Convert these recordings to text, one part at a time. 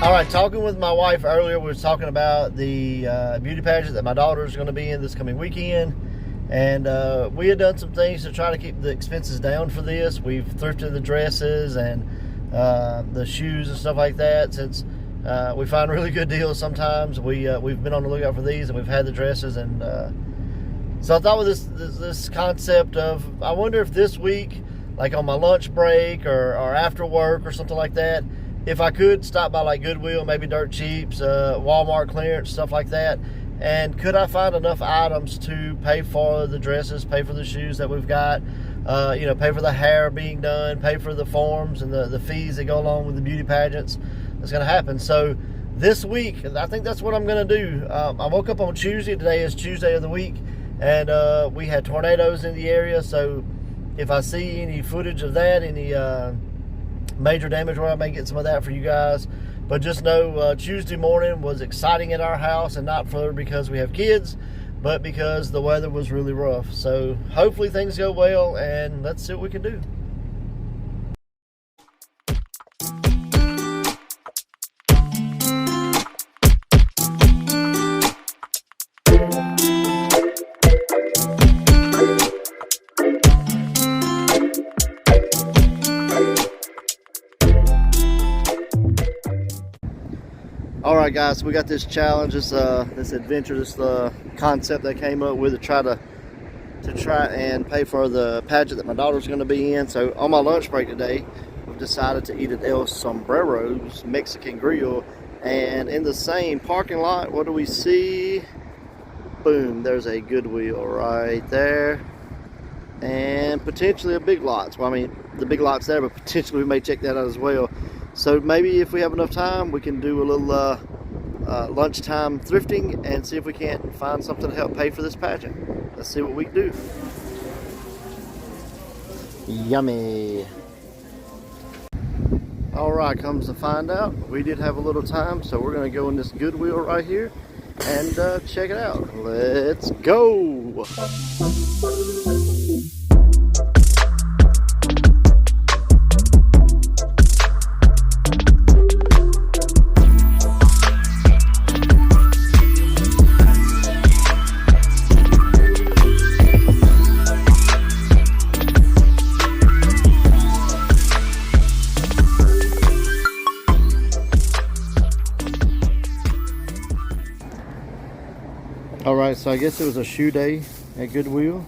All right, talking with my wife earlier, we were talking about the beauty pageant that my daughter is going to be in this coming weekend. And we had done some things to try to keep the expenses down for this. We've thrifted the dresses and the shoes and stuff like that. Since we find really good deals sometimes, we've been on the lookout for these, and we've had the dresses. And so I thought with this concept of, I wonder if this week, like on my lunch break or after work or something like that, if I could stop by like Goodwill, maybe Dirt Cheaps, Walmart clearance, stuff like that, and could I find enough items to pay for the dresses, pay for the shoes that we've got, pay for the hair being done, pay for the forms and the fees that go along with the beauty pageants that's going to happen. So this week, I think that's what I'm going to do. I woke up on Tuesday. Today is Tuesday of the week, and we had tornadoes in the area. So if I see any footage of that, any major damage, where I may get some of that for you guys. But just know Tuesday morning was exciting at our house, and not for because we have kids, but because the weather was really rough. So hopefully things go well, and let's see what we can do. All right, guys, so we got this challenge, this adventure, this concept they came up with to try and pay for the pageant that my daughter's going to be in. So on my lunch break today, we've decided to eat at El Sombrero's Mexican Grill, and in the same parking lot, what do we see? Boom, there's a Goodwill right there, and potentially a Big Lots. Well, I mean, the Big Lots there, but potentially we may check that out as well. So maybe if we have enough time, we can do a little lunchtime thrifting and see if we can't find something to help pay for this pageant. Let's see what we can do. Yummy. All right, comes to find out, we did have a little time, so we're going to go in this Goodwill right here and check it out. Let's go. Alright, so I guess it was a shoe day at Goodwill.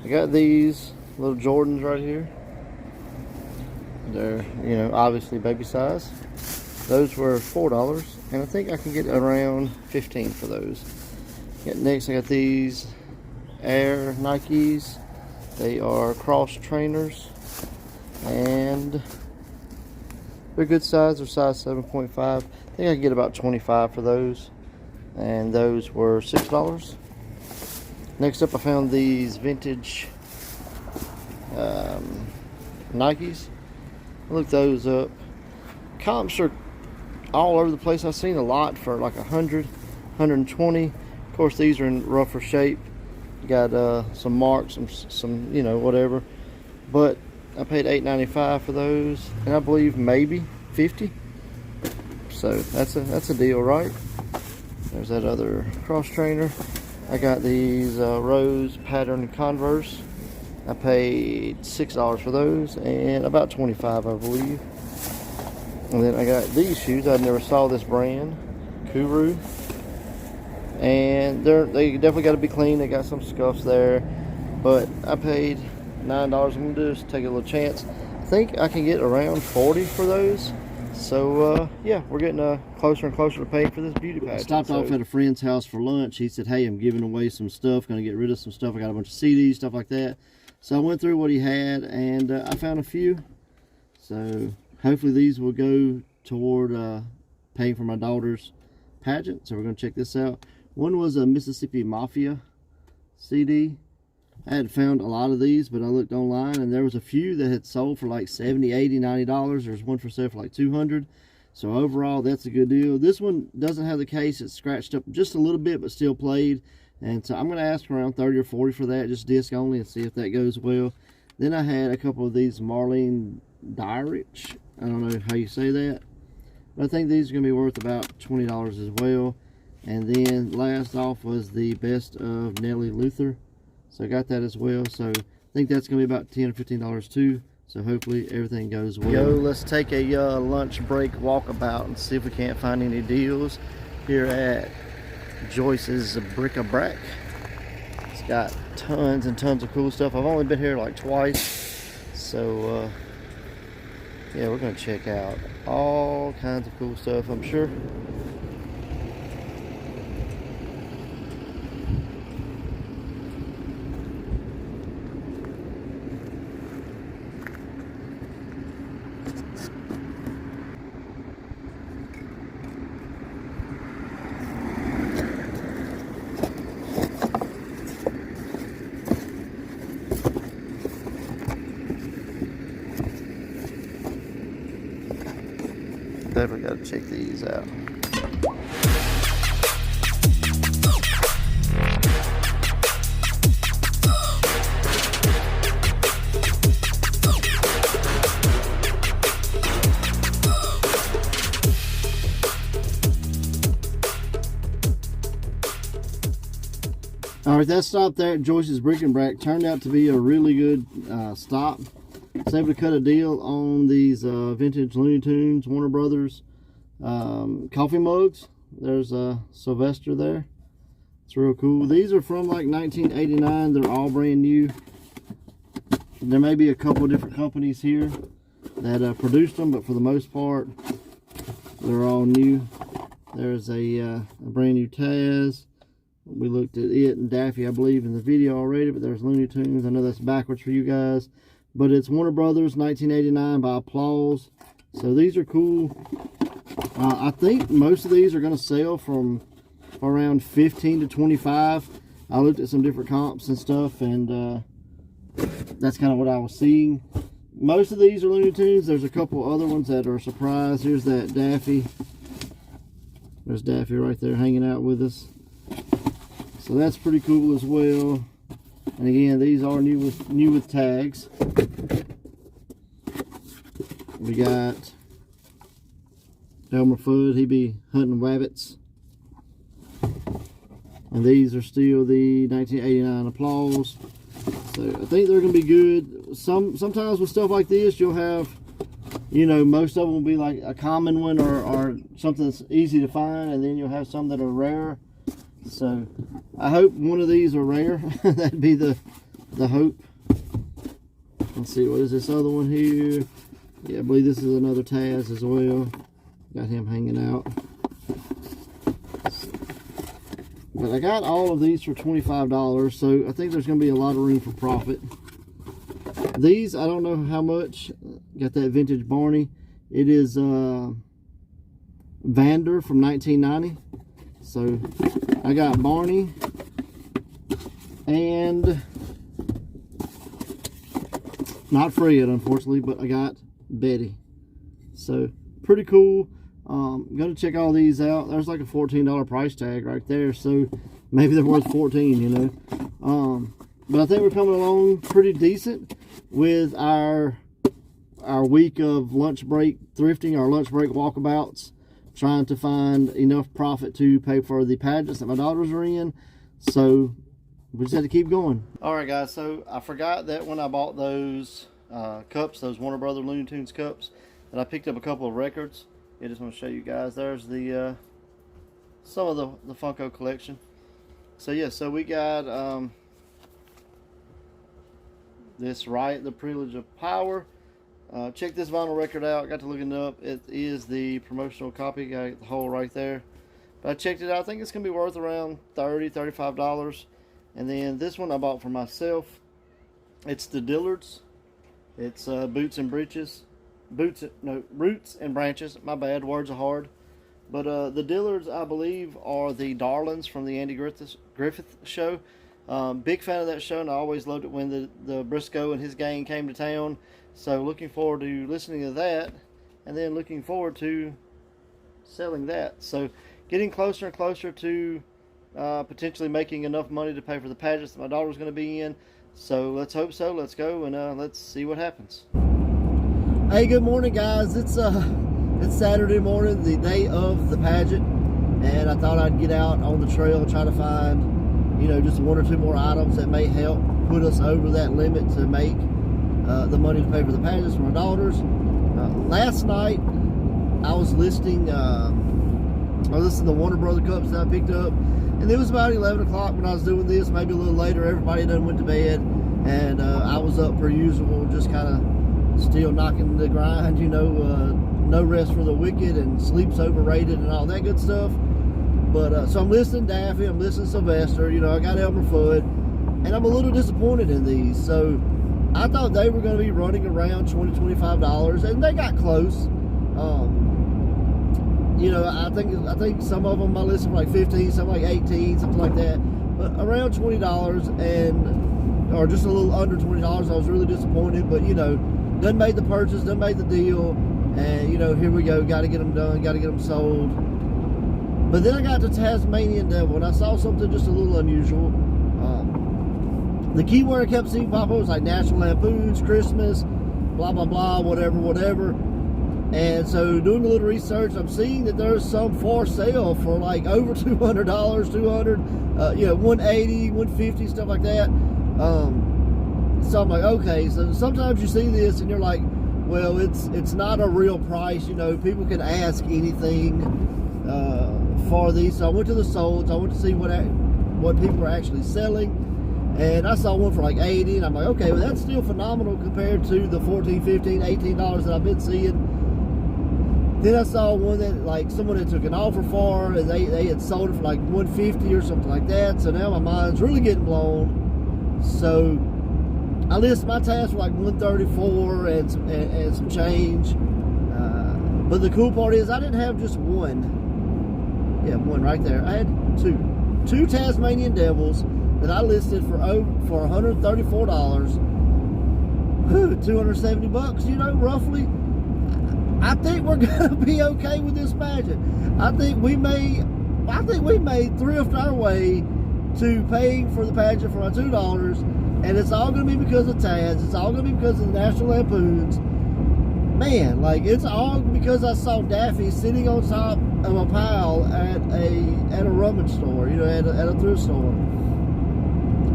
I got these little Jordans right here. They're, obviously baby size. Those were $4, and I think I can get around $15 for those. Next, I got these Air Nikes. They are cross trainers, and they're good size. They're size 7.5. I think I can get about $25 for those. And those were $6. Next up, I found these vintage Nikes. I looked those up. Comps are all over the place. I've seen a lot for like 100, 120. Of course, these are in rougher shape. Got some marks, some whatever. But I paid $8.95 for those, and I believe maybe $50. So that's a deal, right? There's that other cross trainer. I got these rose pattern Converse. I paid $6 for those, and about $25, I believe. And then I got these shoes. I never saw this brand, Kuru, and they definitely got to be clean. They got some scuffs there, but I paid $9. I'm gonna just take a little chance. I think I can get around $40 for those. So yeah, we're getting closer and closer to paying for this beauty pageant. I stopped off at a friend's house for lunch. He said, hey, I'm giving away some stuff, gonna get rid of some stuff. I got a bunch of CDs, stuff like that. So I went through what he had, and I found a few. So hopefully these will go toward paying for my daughter's pageant. So we're gonna check this out. One was a Mississippi Mafia CD. I had found a lot of these, but I looked online, and there was a few that had sold for like $70, $80, $90. There's one for sale for like $200. So overall, that's a good deal. This one doesn't have the case. It's scratched up just a little bit, but still played. And so I'm going to ask around 30 or 40 for that, just disc only, and see if that goes well. Then I had a couple of these Marlene Dietrich. I don't know how you say that. but I think these are going to be worth about $20 as well. And then last off was the best of Nelly Luther, so I got that as well. So I think that's going to be about $10 or $15 too. So hopefully everything goes well. Yo, let's take a lunch break walkabout and see if we can't find any deals here at Joyce's Bric-a-Brac. It's got tons and tons of cool stuff. I've only been here like twice, so yeah, we're gonna check out all kinds of cool stuff, I'm sure. Definitely got to check these out. All right, that stop there at Joyce's Bric-a-Brac turned out to be a really good stop. I was able to cut a deal on these vintage Looney Tunes, Warner Brothers coffee mugs. There's Sylvester there. It's real cool. These are from like 1989. They're all brand new. There may be a couple of different companies here that produced them, but for the most part, they're all new. There's a brand new Taz. We looked at it and Daffy, I believe, in the video already, but there's Looney Tunes. I know that's backwards for you guys. But it's Warner Brothers 1989 by Applause. So these are cool. I think most of these are going to sell from around 15 to 25. I looked at some different comps and stuff, and that's kind of what I was seeing. Most of these are Looney Tunes. There's a couple other ones that are a surprise. Here's that Daffy. There's Daffy right there hanging out with us. So that's pretty cool as well. And again, these are new with tags. We got Elmer Fudd. He be hunting rabbits. And these are still the 1989 Applause. So I think they're going to be good. Sometimes with stuff like this, you'll have, you know, most of them will be like a common one or something that's easy to find, and then you'll have some that are rare. So I hope one of these are rare. That'd be the hope. Let's see, what is this other one here? Yeah, I believe this is another Taz as well. Got him hanging out. But I got all of these for $25, so I think there's going to be a lot of room for profit. These, I don't know how much. Got that vintage Barney. It is Vander from 1990. So I got Barney and not Fred, unfortunately, but I got Betty. So pretty cool. I'm gonna check all these out. There's like a $14 price tag right there, so maybe they're worth 14, you know. But I think we're coming along pretty decent with our week of lunch break thrifting, our lunch break walkabouts, trying to find enough profit to pay for the pageants that my daughters are in. So we just had to keep going. All right, guys, so I forgot that when I bought those cups, those Warner Brothers Looney Tunes cups, that I picked up a couple of records. I just want to show you guys. There's the some of the Funko collection. So yeah, so we got this Right, the Privilege of Power. Check this vinyl record out. Got to looking it up. It is the promotional copy. Got the hole right there. But I checked it out. I think it's going to be worth around $30, $35. And then this one I bought for myself. It's the Dillards. It's Boots and Breeches. Roots and Branches. My bad. Words are hard. But the Dillards, I believe, are the Darlings from the Andy Griffith Show. Big fan of that show, and I always loved it when the Briscoe and his gang came to town. So looking forward to listening to that, and then looking forward to selling that. So getting closer and closer to potentially making enough money to pay for the pageants that my daughter's going to be in. So let's hope so. Let's go and let's see what happens. Hey, good morning, guys. It's It's Saturday morning, the day of the pageant, and I thought I'd get out on the trail and try to find, you know, just one or two more items that may help put us over that limit to make the money to pay for the pageants for my daughters. Last night, I was listing the Warner Brother cups that I picked up, and it was about 11 o'clock when I was doing this, maybe a little later. Everybody done went to bed, and I was up per usual, just kind of still knocking the grind, you know, no rest for the wicked, and sleep's overrated, and all that good stuff. But so I'm listening Daffy, I'm listening Sylvester, you know, I got Elmer Fudd, and I'm a little disappointed in these. So I thought they were going to be running around $20-$25, and they got close. You know, I think some of them I listed for like 15, some like 18, something like that. But around $20, and or just a little under $20. I was really disappointed, but you know, done made the purchase, done made the deal, and you know, here we go. Got to get them done, got to get them sold. But then I got to Tasmanian Devil, and I saw something just a little unusual. The keyword I kept seeing pop up was like National Lampoons, Christmas, blah blah blah, whatever. And so doing a little research, I'm seeing that there's some for sale for like over $200, 200, you know, 180, 150, stuff like that. So I'm like, okay. So sometimes you see this and you're like, well, it's not a real price. You know, people can ask anything for these. So I went to the solds. I went to see what people are actually selling. And I saw one for like 80, and I'm like, okay, well, that's still phenomenal compared to the $14, $15, $18 that I've been seeing. Then I saw one that like someone had took an offer for, and they had sold it for like 150 or something like that. So now my mind's really getting blown. So I listed my task for like 134 and some change. But the cool part is I didn't have just one. Yeah, one right there. I had two Tasmanian Devils that I listed for $134. 270 bucks, you know, roughly. I think we're gonna be okay with this pageant. I think we may thrift our way to paying for the pageant for my $2, and it's all gonna be because of Taz. It's all gonna be because of the National Lampoons. Man, like, it's all because I saw Daffy sitting on top of a pile at a rummage store, you know, at a thrift store.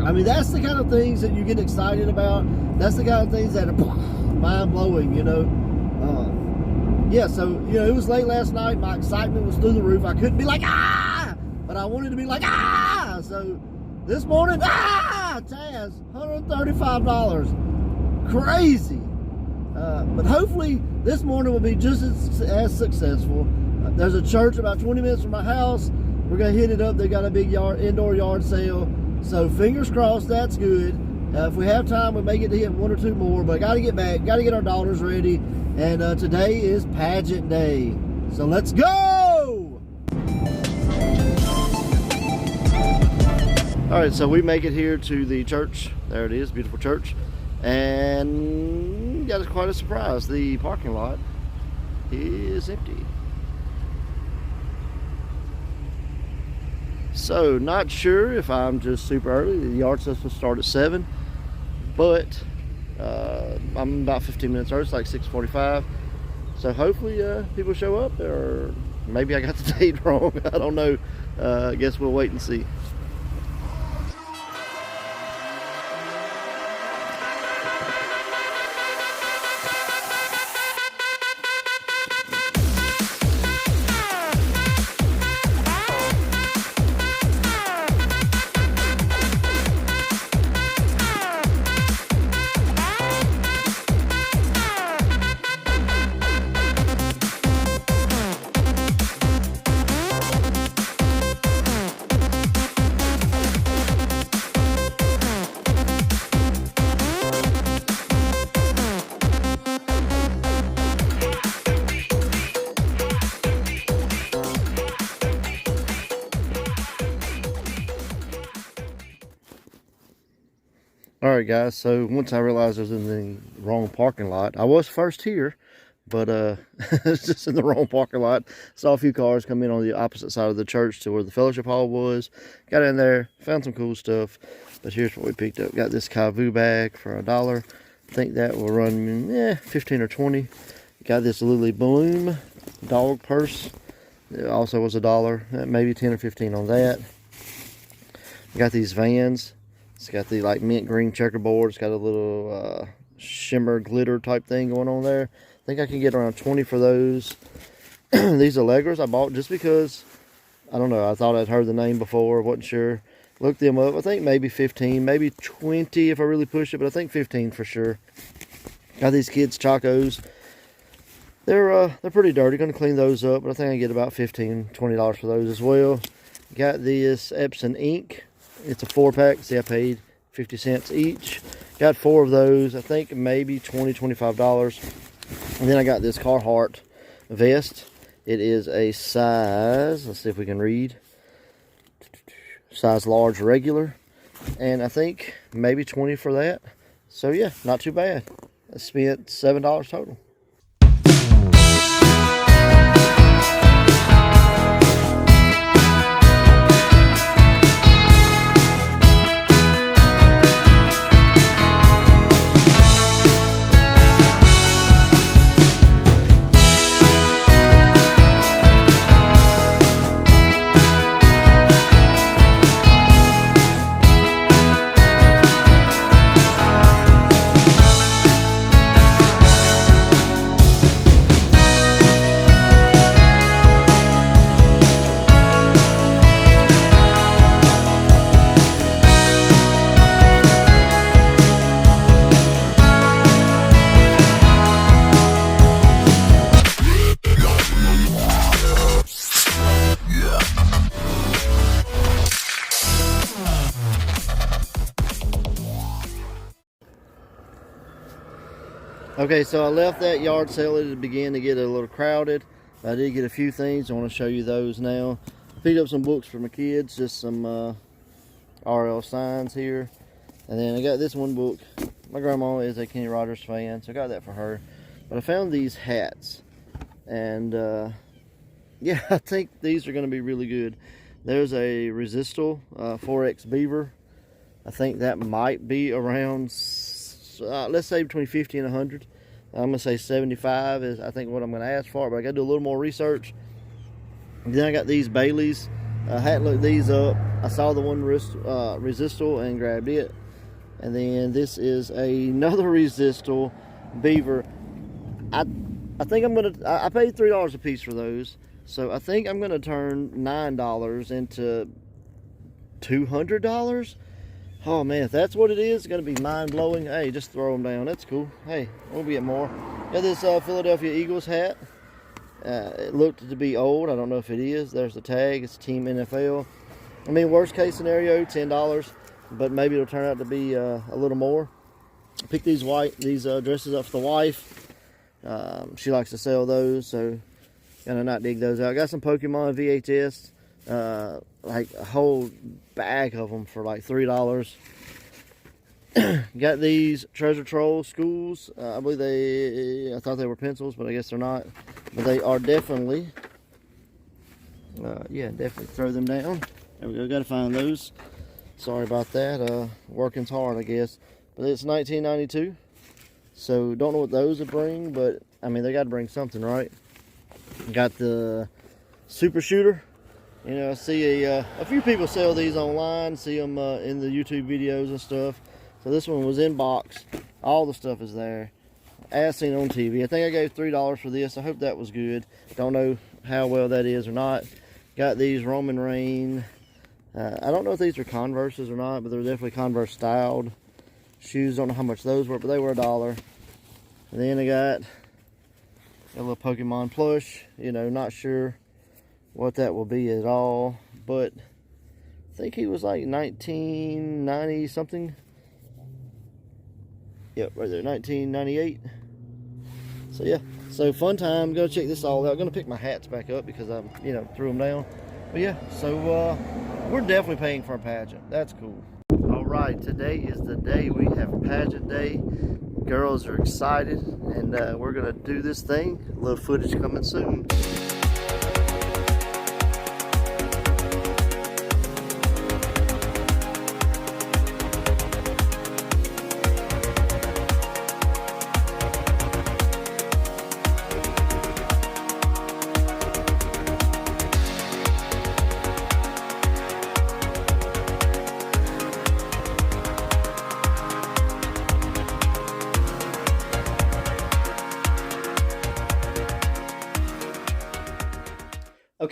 I mean, that's the kind of things that you get excited about. That's the kind of things that are mind-blowing, you know. Yeah, so, you know, it was late last night. My excitement was through the roof. I couldn't be like, ah! But I wanted to be like, ah! So, this morning, ah! Taz, $135. Crazy. But hopefully, this morning will be just as successful. There's a church about 20 minutes from my house. We're going to hit it up. They got a big indoor yard sale. So, fingers crossed, that's good. If we have time, we may get to hit one or two more. But I got to get back. Got to get our daughters ready. And today is pageant day. So let's go! Alright, so we make it here to the church. There it is, beautiful church. And got quite a surprise. The parking lot is empty. So, not sure if I'm just super early. The yard sales will start at 7. But I'm about 15 minutes early. It's like 6:45. So hopefully people show up, or maybe I got the date wrong. I don't know. I guess we'll wait and see. Alright guys, so once I realized I was in the wrong parking lot, I was first here, but it's just in the wrong parking lot. Saw a few cars come in on the opposite side of the church to where the fellowship hall was. Got in there, found some cool stuff, but here's what we picked up. Got this Kavu bag for $1. I think that will run 15 or 20. Got this Lily Bloom dog purse. It also was $1, maybe 10 or 15 on that. Got these Vans. It's got the like mint green checkerboard. It's got a little shimmer glitter type thing going on there. I think I can get around 20 for those. These Allegras I bought just because, I don't know, I thought I'd heard the name before, wasn't sure. Looked them up. I think maybe 15, maybe 20 if I really push it, but I think 15 for sure. Got these kids Chacos. They're pretty dirty. Gonna clean those up, but I think I get about $15, $20 for those as well. Got this Epsom ink. It's a 4-pack. See, I paid 50 cents each. Got 4 of those. I think maybe $20, $25. And then I got this Carhartt vest. It is a size, let's see if we can read, size large regular. And I think maybe 20 for that. So yeah, not too bad. I spent $7 total. Okay, so I left that yard sale. It began to get a little crowded. I did get a few things. I want to show you those now. Picked up some books for my kids, just some RL signs here. And then I got this one book. My grandma is a Kenny Rogers fan, so I got that for her. But I found these hats. And yeah, I think these are going to be really good. There's a Resistal 4X Beaver. I think that might be around, let's say between 50 and 100. I'm going to say 75 is I think what I'm going to ask for, but I got to do a little more research. And then I got these Baileys. I hadn't looked these up. I saw the one Resistal and grabbed it. And then this is another Resistal Beaver. I think I'm going to, I paid $3 a piece for those. So I think I'm going to turn $9 into $200. Oh man, if that's what it is, it's going to be mind-blowing. Hey, just throw them down. That's cool. Hey, we'll get more. Got this Philadelphia Eagles hat. It looked to be old. I don't know if it is. There's the tag. It's Team NFL. I mean, worst case scenario, $10. But maybe it'll turn out to be a little more. I picked these dresses up for the wife. She likes to sell those, so gonna not dig those out. Got some Pokemon VHS. Like a whole bag of them for like $3. Got these Treasure Troll schools. I believe I thought they were pencils, but I guess they're not. But they are definitely, yeah, definitely throw them down. There we go, gotta find those. Sorry about that, working's hard, I guess. But it's 1992, so don't know what those would bring, but I mean, they gotta bring something, right? Got the Super Shooter. You know, I see a few people sell these online, see them in the YouTube videos and stuff. So this one was in box. All the stuff is there. As seen on TV. I think I gave $3 for this. I hope that was good. Don't know how well that is or not. Got these Roman Reign. I don't know if these are Converses or not, but they're definitely Converse styled shoes. Don't know how much those were, but they were $1. And then I got a little Pokemon plush. You know, not sure what that will be at all, but I think he was like 1990 something. Yep, right there, 1998. So yeah, so fun time. Go check this all out. I'm gonna pick my hats back up because I, you know, threw them down. But yeah, so we're definitely paying for a pageant. That's cool. All right, today is the day we have pageant day. Girls are excited, and we're gonna do this thing. A little footage coming soon.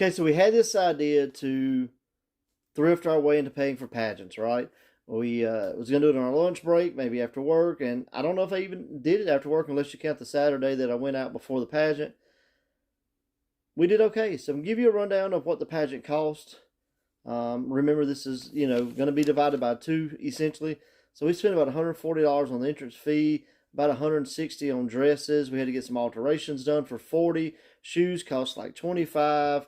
Okay, so we had this idea to thrift our way into paying for pageants, right? We was going to do it on our lunch break, maybe after work, and I don't know if I even did it after work unless you count the Saturday that I went out before the pageant. We did okay, so I'm going to give you a rundown of what the pageant cost. Remember, this is, going to be divided by 2, essentially. So we spent about $140 on the entrance fee, about $160 on dresses. We had to get some alterations done for $40. Shoes cost like $25.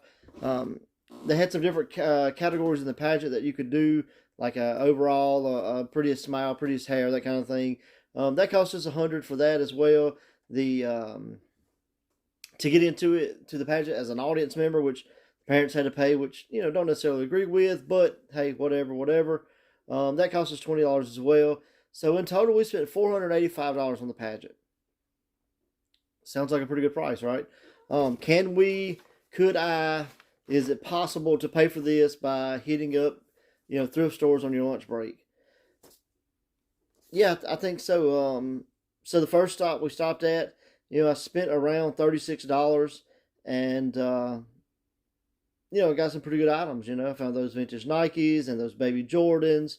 They had some different categories in the pageant that you could do, like overall, prettiest smile, prettiest hair, that kind of thing. That cost us $100 for that as well. To get into it, to the pageant as an audience member, which parents had to pay, which, don't necessarily agree with, but hey, whatever. That cost us $20 as well. So in total, we spent $485 on the pageant. Sounds like a pretty good price, right? Is it possible to pay for this by hitting up, thrift stores on your lunch break? Yeah, I think so. So the first stop we stopped at, I spent around $36, and I got some pretty good items. I found those vintage Nikes and those baby Jordans.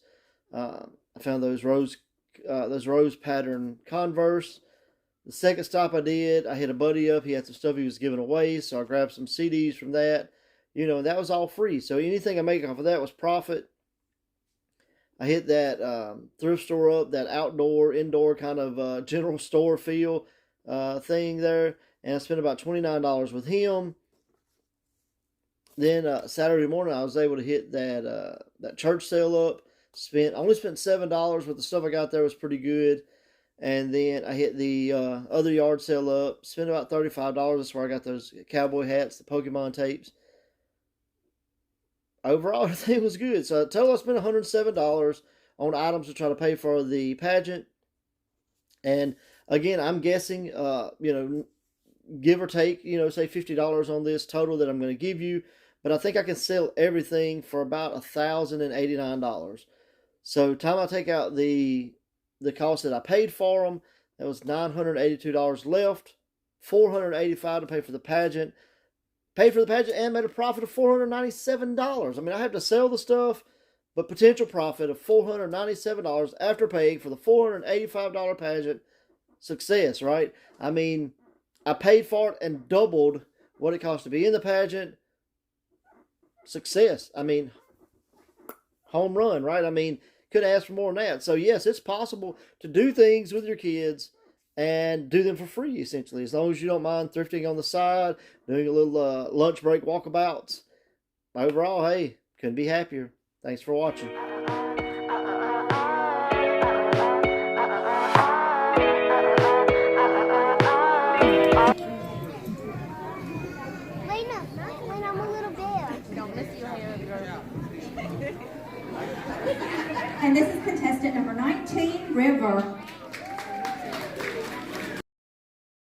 I found those rose pattern Converse. The second stop I did, I hit a buddy up. He had some stuff he was giving away, so I grabbed some CDs from that. And that was all free. So anything I make off of that was profit. I hit that thrift store up, that indoor kind of general store feel thing there, and I spent about $29 with him. Then Saturday morning, I was able to hit that church sale up. Only spent $7, but the stuff I got there was pretty good. And then I hit the other yard sale up, spent about $35. That's where I got those cowboy hats, the Pokemon tapes. Overall, everything was good. So total, I spent $107 on items to try to pay for the pageant. And again, I'm guessing, give or take, say $50 on this total that I'm going to give you. But I think I can sell everything for about $1,089. So time I take out the cost that I paid for them, that was $982 left. $485 to pay for the pageant. Paid for the pageant and made a profit of $497. I mean, I have to sell the stuff, but potential profit of $497 after paying for the $485 pageant. Success, right? I mean, I paid for it and doubled what it cost to be in the pageant. Success. I mean, home run, right? I mean, could ask for more than that. So yes, it's possible to do things with your kids and do them for free, essentially, as long as you don't mind thrifting on the side, doing a little lunch break walkabouts. Overall, hey, couldn't be happier. Thanks for watching. And this is contestant number 19, River.